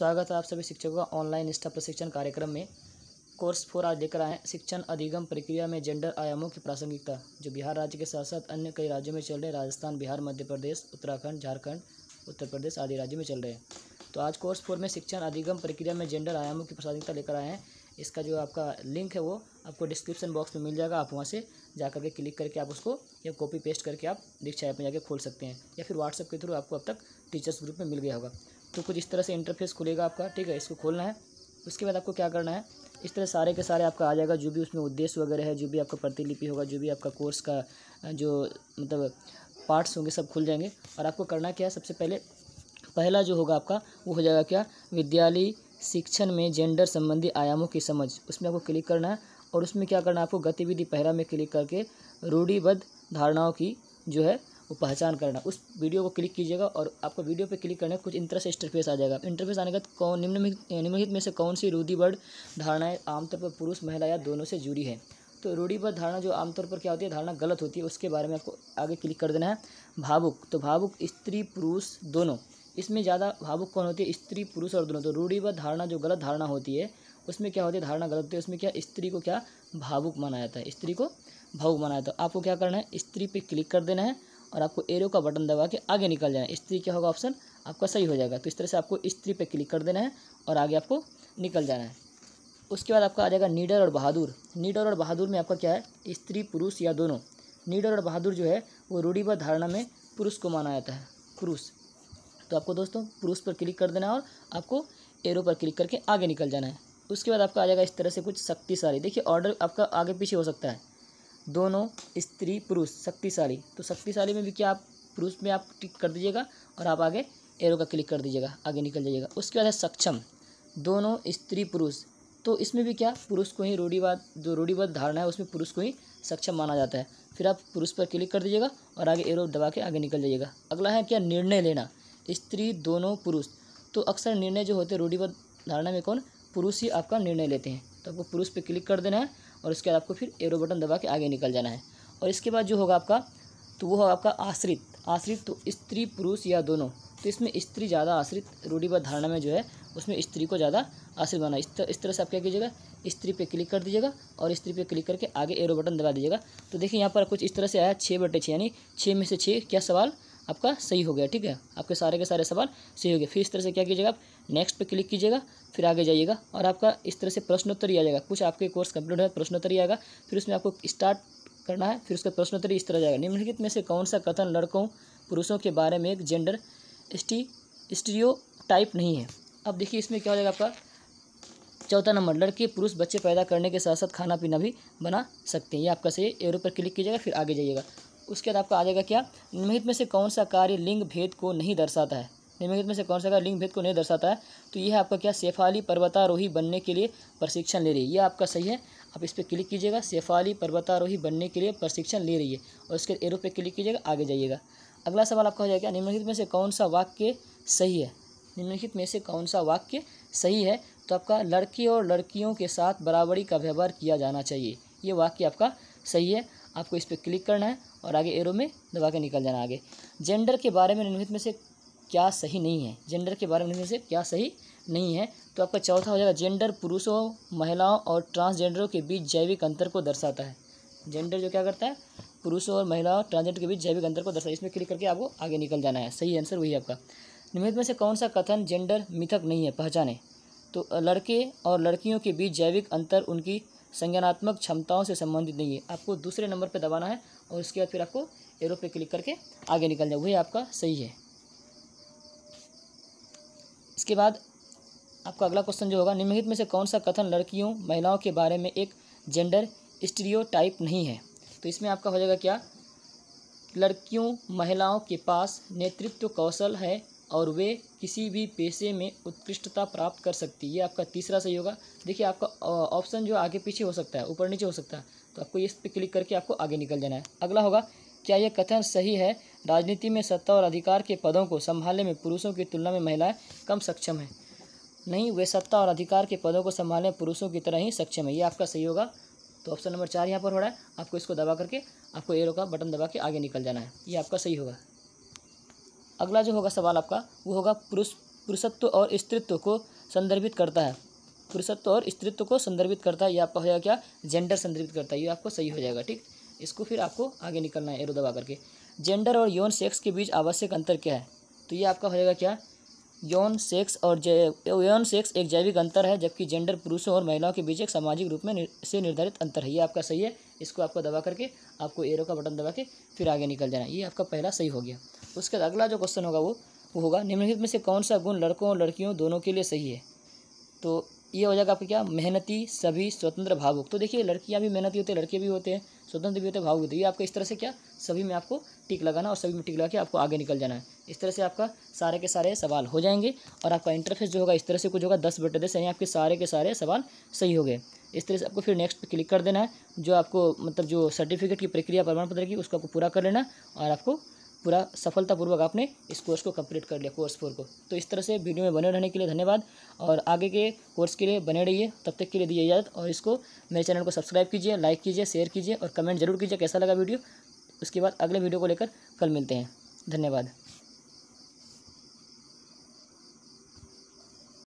स्वागत है आप सभी शिक्षकों का ऑनलाइन निष्ठा प्रशिक्षण कार्यक्रम में। कोर्स 4 आज लेकर आए हैं शिक्षण अधिगम प्रक्रिया में जेंडर आयामों की प्रासंगिकता, जो बिहार राज्य के साथ साथ अन्य कई राज्यों में चल रहे, राजस्थान, बिहार, मध्य प्रदेश, उत्तराखंड, झारखंड, उत्तर प्रदेश आदि राज्यों में चल रहे हैं। तो आज कोर्स 4 में शिक्षण अधिगम प्रक्रिया में जेंडर आयामों की प्रासंगिकता लेकर आए हैं। इसका जो आपका लिंक है वो आपको डिस्क्रिप्शन बॉक्स में मिल जाएगा। आप वहाँ से जा करके क्लिक करके आप उसको या कॉपी पेस्ट करके आप दीक्षा ऐप में जाके खोल सकते हैं, या फिर व्हाट्सएप के थ्रू आपको अब तक टीचर्स ग्रुप में मिल गया होगा। तो कुछ इस तरह से इंटरफेस खुलेगा आपका, ठीक है। इसको खोलना है। उसके बाद आपको क्या करना है, इस तरह सारे के सारे आपका आ जाएगा, जो भी उसमें उद्देश्य वगैरह है, जो भी आपका प्रतिलिपि होगा, जो भी आपका कोर्स का जो मतलब पार्ट्स होंगे सब खुल जाएंगे। और आपको करना क्या है, सबसे पहले पहला जो होगा आपका वो हो जाएगा क्या, विद्यालय शिक्षण में जेंडर संबंधी आयामों की समझ। उसमें आपको क्लिक करना है और उसमें क्या करना है, आपको गतिविधि पहला में क्लिक करके रूढ़िबद्ध धारणाओं की जो है वो पहचान करना। उस वीडियो को क्लिक कीजिएगा और आपको वीडियो पे क्लिक करने कुछ इंटरफेस इंटरफेस आ जाएगा। इंटरफेस आने के बाद निम्नलिखित में से कौन सी रूढ़िबद्ध धारणाएं आमतौर पर पुरुष महिला या दोनों से जुड़ी है। तो रूढ़िबद्ध धारणा जो आमतौर पर क्या होती है, धारणा गलत होती है, उसके बारे में आपको आगे क्लिक कर देना है। भावुक, तो भावुक स्त्री पुरुष दोनों, इसमें ज़्यादा भावुक कौन होती है, स्त्री पुरुष और दोनों। तो रूढ़िबद्ध धारणा जो गलत धारणा होती है उसमें क्या होती है, धारणा गलत होती है, उसमें क्या स्त्री को क्या भावुक माना जाता है, स्त्री को भावुक माना जाता है। आपको क्या करना है, स्त्री पे क्लिक कर देना है और आपको एरो का बटन दबा के आगे निकल जाना है। स्त्री क्या होगा, ऑप्शन आपका सही हो जाएगा। तो इस तरह से आपको स्त्री पे क्लिक कर देना है और आगे आपको निकल जाना है। उसके बाद आपका आ जाएगा निडर और बहादुर। निडर और बहादुर में आपका क्या है, स्त्री पुरुष या दोनों। निडर और बहादुर जो है वो रूढ़िबद्ध धारणा में पुरुष को माना जाता है, पुरुष। तो आपको दोस्तों पुरुष पर क्लिक कर देना है और आपको एरो पर क्लिक करके आगे निकल जाना है। उसके बाद आपका आ जाएगा इस तरह से कुछ शक्तिशाली। देखिए ऑर्डर आपका आगे पीछे हो सकता है, दोनों स्त्री पुरुष शक्तिशाली। तो शक्तिशाली में भी क्या आप पुरुष में आप टिक कर दीजिएगा और आप आगे एरो का क्लिक कर दीजिएगा, आगे निकल जाइएगा। उसके बाद है सक्षम, दोनों स्त्री पुरुष। तो इसमें भी क्या पुरुष को ही रूढ़िबद्ध धारणा है उसमें पुरुष को ही सक्षम माना जाता है। फिर आप पुरुष पर क्लिक कर दीजिएगा और आगे एरो दबा के आगे निकल जाइएगा। अगला है क्या, निर्णय लेना, स्त्री दोनों पुरुष। तो अक्सर निर्णय जो होते हैं रूढ़िबद्ध धारणा में कौन, पुरुष ही आपका निर्णय लेते हैं। तो आपको पुरुष पे क्लिक कर देना है और उसके बाद आपको फिर एरो बटन दबा के आगे निकल जाना है। और इसके बाद जो होगा आपका, तो वो होगा आपका आश्रित। आश्रित तो स्त्री पुरुष या दोनों। तो इसमें स्त्री ज़्यादा आश्रित, रूढ़िबद्ध धारणा में जो है उसमें स्त्री को ज़्यादा आश्रित बना। इस तरह से आप क्या कीजिएगा, स्त्री पे क्लिक कर दीजिएगा और स्त्री पे क्लिक करके आगे एरो बटन दबा दीजिएगा। तो देखिए यहाँ पर कुछ इस तरह से आया 6/6, यानी 6 में से 6 क्या सवाल आपका सही हो गया, ठीक है। आपके सारे के सारे सवाल सही हो गए। फिर इस तरह से क्या कीजिएगा, आप नेक्स्ट पे क्लिक कीजिएगा, फिर आगे जाइएगा और आपका इस तरह से प्रश्नोत्तरी आ जाएगा। कुछ आपके कोर्स कंप्लीट है, प्रश्नोत्तरी आएगा, फिर उसमें आपको स्टार्ट करना है। फिर उसका प्रश्नोत्तरी इस तरह जाएगा, निम्नलिखित में से कौन सा कथन लड़कों पुरुषों के बारे में एक जेंडर स्टीरियोटाइप नहीं है। अब देखिए इसमें क्या हो जाएगा आपका, चौथा नंबर, लड़के पुरुष बच्चे पैदा करने के साथ साथ खाना पीना भी बना सकते हैं। ये आपका सही, एरो पर क्लिक कीजिएगा फिर आगे जाइएगा। उसके बाद आपका आ जाएगा क्या, निम्नलिखित में से कौन सा कार्य लिंग भेद को नहीं दर्शाता है। निम्नलिखित में से कौन सा कार्य लिंग भेद को नहीं दर्शाता है। तो यह आपका क्या, शेफाली पर्वतारोही बनने के लिए प्रशिक्षण ले रही है। यह आपका सही है, आप इस पर क्लिक कीजिएगा, शेफाली पर्वतारोही बनने के लिए प्रशिक्षण ले रही है और उसके एरो पे क्लिक कीजिएगा, आगे जाइएगा। अगला सवाल आपका हो जाएगा, निम्नलिखित में से कौन सा वाक्य सही है। निम्नलिखित में से कौन सा वाक्य सही है। तो आपका लड़के और लड़कियों के साथ बराबरी का व्यवहार किया जाना चाहिए, ये वाक्य आपका सही है। आपको इस पर क्लिक करना है और आगे एरो में दबा के निकल जाना आगे। जेंडर के बारे में निम्नलिखित में से क्या सही नहीं है। जेंडर के बारे में निम्नलिखित में से क्या सही नहीं है। तो आपका चौथा हो जाएगा, जेंडर पुरुषों, महिलाओं और ट्रांसजेंडरों के बीच जैविक अंतर को दर्शाता है। जेंडर जो क्या करता है, पुरुषों और महिलाओं ट्रांसजेंडर के बीच जैविक अंतर को दर्शाता है। इसमें क्लिक करके आपको आगे निकल जाना है। सही आंसर वही आपका। निम्नलिखित में से कौन सा कथन जेंडर मिथक नहीं है, पहचाने। तो लड़के और लड़कियों के बीच जैविक अंतर उनकी संज्ञानात्मक क्षमताओं से संबंधित नहीं है। आपको दूसरे नंबर पे दबाना है और उसके बाद फिर आपको एरो पे क्लिक करके आगे निकल जाए, वही आपका सही है। इसके बाद आपका अगला क्वेश्चन जो होगा, निम्नलिखित में से कौन सा कथन लड़कियों महिलाओं के बारे में एक जेंडर स्टीरियोटाइप नहीं है। तो इसमें आपका हो जाएगा क्या, लड़कियों महिलाओं के पास नेतृत्व कौशल है और वे किसी भी पेशे में उत्कृष्टता प्राप्त कर सकती है। ये आपका तीसरा सही होगा। देखिए आपका ऑप्शन जो आगे पीछे हो सकता है, ऊपर नीचे हो सकता है, तो आपको इस पर क्लिक करके आपको आगे निकल जाना है। अगला होगा, क्या यह कथन सही है, राजनीति में सत्ता और अधिकार के पदों को संभालने में पुरुषों की तुलना में महिलाएं कम सक्षम हैं। नहीं, वे सत्ता और अधिकार के पदों को संभालने में पुरुषों की तरह ही सक्षम है। ये आपका सही होगा। तो ऑप्शन नंबर 4 यहाँ पर हो रहा है। आपको इसको दबा करके आपको एरो का बटन दबा के आगे निकल जाना है, ये आपका सही होगा। अगला जो होगा सवाल आपका वो होगा, पुरुषत्व और स्त्रीत्व को संदर्भित करता है। पुरुषत्व और स्त्रीत्व को संदर्भित करता है, ये आपका हो जाएगा क्या, जेंडर संदर्भित करता है, ये आपको सही हो जाएगा। ठीक, इसको फिर आपको आगे निकलना है एरो दबा करके। जेंडर और यौन सेक्स के बीच आवश्यक अंतर क्या है, तो ये आपका हो जाएगा क्या, यौन सेक्स एक जैविक अंतर है, जबकि जेंडर पुरुषों और महिलाओं के बीच एक सामाजिक रूप में से निर्धारित अंतर है। ये आपका सही है, इसको आपको दबा करके आपको एरो का बटन दबा के फिर आगे निकल जाना। ये आपका पहला सही हो गया। उसके बाद अगला जो क्वेश्चन होगा वो होगा निम्नलिखित में से कौन सा गुण लड़कों और लड़कियों दोनों के लिए सही है। तो ये हो जाएगा आपका क्या, मेहनती, सभी, स्वतंत्र, भावुक। तो देखिए लड़कियां भी मेहनती होते हैं, लड़के भी होते हैं, स्वतंत्र भी होते हैं, भावुक होते हैं। ये आपका इस तरह से क्या, सभी में आपको टिक लगाना और सभी में टिक लगा के आपको आगे निकल जाना है। इस तरह से आपका सारे के सारे सवाल हो जाएंगे और आपका इंटरफेस जो होगा इस तरह से कुछ होगा 10/10, यानी आपके सारे के सारे सवाल सही हो गए। इस तरह से आपको फिर नेक्स्ट पे क्लिक कर देना है। जो आपको मतलब जो सर्टिफिकेट की प्रक्रिया प्रमाण पत्र की उसको आपको पूरा कर लेना और आपको पूरा सफलतापूर्वक आपने इस कोर्स को कंप्लीट कर लिया, कोर्स 4 को। तो इस तरह से वीडियो में बने रहने के लिए धन्यवाद और आगे के कोर्स के लिए बने रहिए। तब तक के लिए दीजिए इजाज़त और इसको मेरे चैनल को सब्सक्राइब कीजिए, लाइक कीजिए, शेयर कीजिए और कमेंट जरूर कीजिए कैसा लगा वीडियो। उसके बाद अगले वीडियो को लेकर कल मिलते हैं। धन्यवाद।